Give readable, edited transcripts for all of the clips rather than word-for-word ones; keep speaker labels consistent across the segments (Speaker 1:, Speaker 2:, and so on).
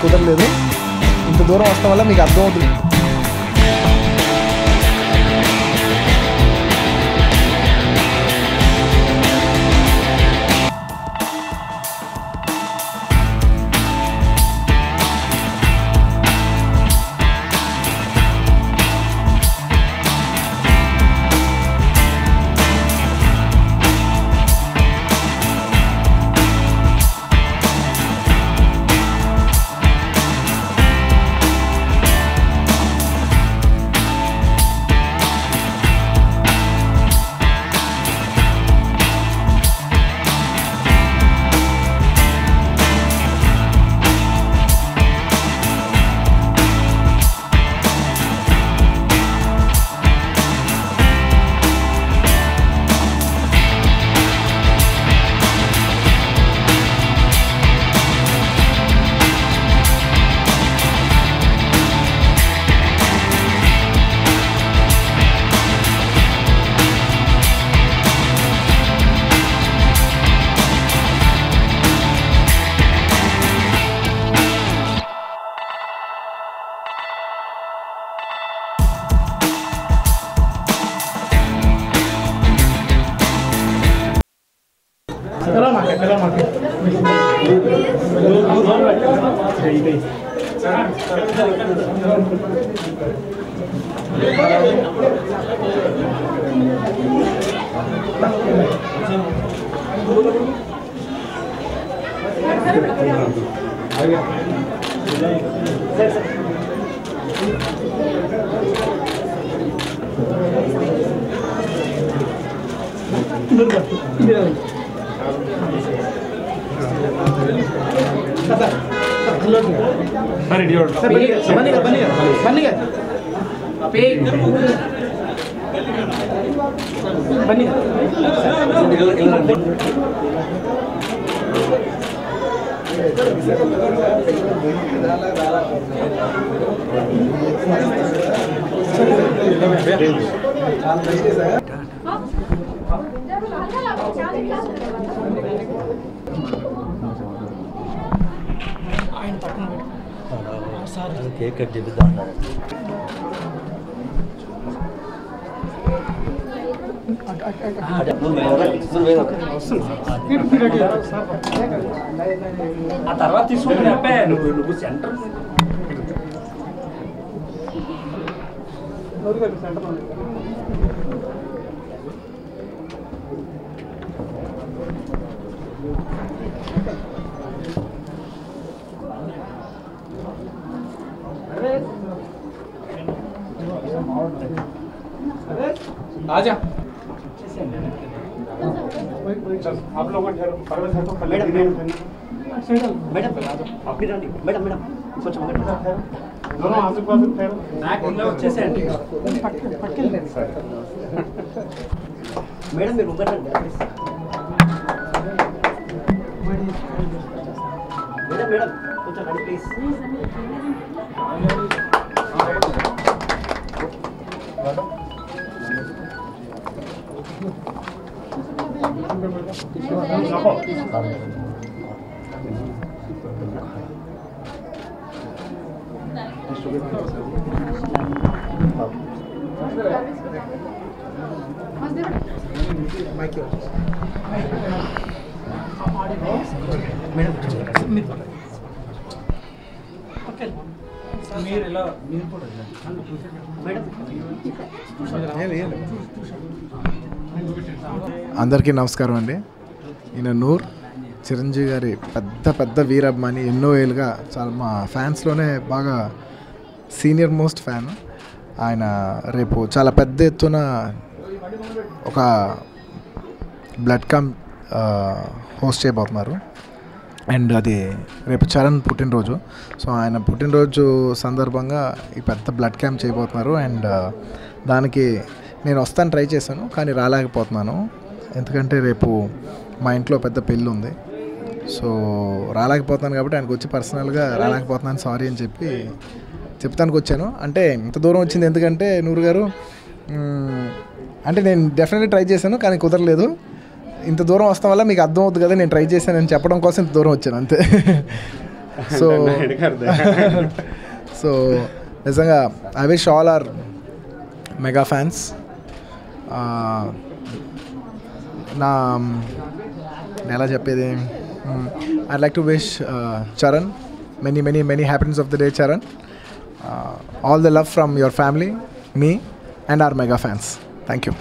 Speaker 1: కుదరలేదు. ఇంత దూరం వస్తాం వల్ల మీకు అర్థమవుతుంది.
Speaker 2: కేక్ కట్ చేపిద్దాం అన్నారు. ఆ తర్వాత తీసుకుంటే అబ్బాయి నువ్వు సెంటర్
Speaker 3: आजा
Speaker 2: आप लोग मैडम मैडम अपनी రండి मैडम मैडम కొంచెం दोनों आजू बाजू ठहरो నాకు ఇలా వచ్చేసేయండి పట్టుకెళ్ళండి సార్ మేడం మీరు ముంగరండి మేడం మేడం కొంచెం రండి ప్లీజ్
Speaker 1: అందరికీ నమస్కారం అండి. ఈయన నూర్ చిరంజీవి గారి పెద్ద వీరాభిమాని. ఎన్నో ఏళ్ళుగా చాలా మా ఫ్యాన్స్లోనే బాగా సీనియర్ మోస్ట్ ఫ్యాన్. ఆయన రేపు చాలా పెద్ద ఎత్తున ఒక బ్లడ్ క్యాంప్ హోస్ట్ చేయబోతున్నారు. అండ్ అది రేపు చరణ్ పుట్టినరోజు. సో ఆయన పుట్టినరోజు సందర్భంగా ఈ పెద్ద బ్లడ్ క్యాంప్ చేయబోతున్నారు. అండ్ దానికి నేను వస్తాను ట్రై చేశాను, కానీ రాలేకపోతున్నాను. ఎందుకంటే రేపు మా ఇంట్లో పెద్ద పెళ్ళి ఉంది. సో రాలేకపోతున్నాను కాబట్టి ఆయనకు వచ్చి పర్సనల్గా రాలేకపోతున్నాను సారీ అని చెప్తానికి వచ్చాను. అంటే ఇంత దూరం వచ్చింది ఎందుకంటే నూరు గారు అంటే నేను డెఫినెట్లీ ట్రై చేశాను, కానీ కుదరలేదు. ఇంత దూరం వస్తాం వల్ల మీకు అర్థం అవుతుంది కదా, నేను ట్రై చేశానని చెప్పడం కోసం ఇంత దూరం వచ్చాను అంతే. సో సో నిజంగా I wish all our mega fans నా ఎలా చెప్పేది I like to wish Charan many happiness of the day Charan all the love from your family me and our mega fans thank you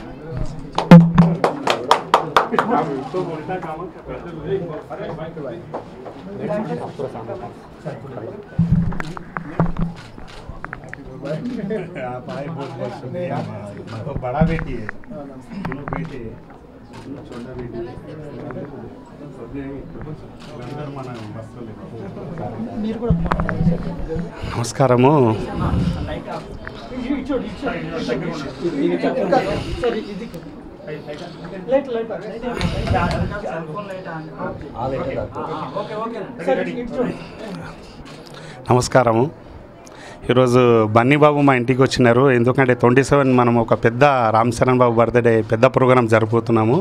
Speaker 3: बड़ा बेटी है दोनों बेटे छोटा बेटी నమస్కారము. నమస్కారము. ఈరోజు బన్నీ బాబు మా ఇంటికి వచ్చినారు. ఎందుకంటే 27 మనం ఒక పెద్ద రామ్ చరణ్ బాబు బర్త్డే పెద్ద ప్రోగ్రాం జరుపుతున్నాము.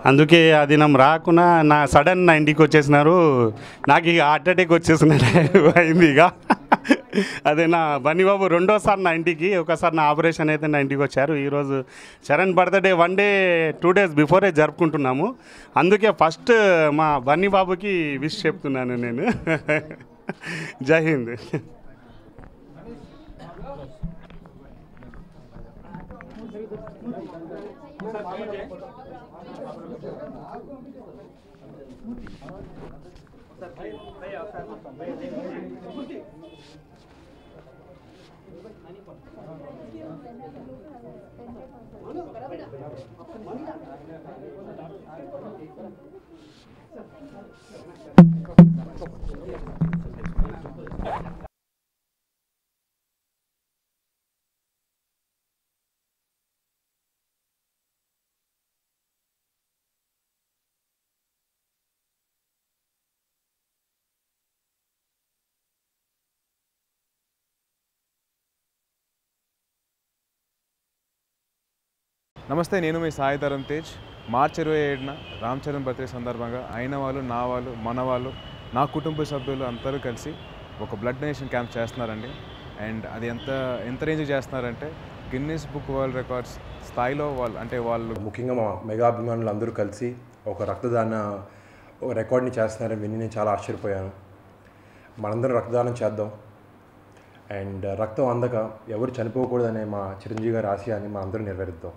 Speaker 3: అందుకే అది నమ్మ రాకుండా సడన్ నా ఇంటికి వచ్చేసినారు. నాకు ఇక హార్ట్ అటాక్ వచ్చేసినట్టు అయింది. ఇక అదే నా బన్నీ బాబు రెండోసారి నా ఇంటికి, ఒకసారి నా ఆపరేషన్ అయితే నా ఇంటికి వచ్చారు. ఈరోజు Charan birthday 1 day 2 days before జరుపుకుంటున్నాము. అందుకే ఫస్ట్ మా బన్నీ బాబుకి విష్ చెప్తున్నాను నేను. జై హింద్.
Speaker 4: నమస్తే, నేను మీ సాయి తరుణ్ తేజ్. మార్చి 27న రామ్ చరణ్ బర్త్డే సందర్భంగా అయిన వాళ్ళు, నా వాళ్ళు, మన వాళ్ళు, నా కుటుంబ సభ్యులు అందరూ కలిసి ఒక బ్లడ్ డొనేషన్ క్యాంప్ చేస్తున్నారండి. అండ్ అది ఎంత రేంజ్ చేస్తున్నారంటే గిన్నెస్ బుక్ వరల్డ్ రికార్డ్స్ స్థాయిలో వాళ్ళు
Speaker 5: ముఖ్యంగా మా మెగా అభిమానులు అందరూ కలిసి ఒక రక్తదాన రికార్డ్ని చేస్తున్నారని విని నేను చాలా ఆశ్చర్యపోయాను. మనందరం రక్తదానం చేద్దాం. అండ్ రక్తం అందక ఎవరు చనిపోకూడదనే మా చిరంజీవి గారి ఆశయాన్ని మా అందరూ నెరవేరుద్దాం.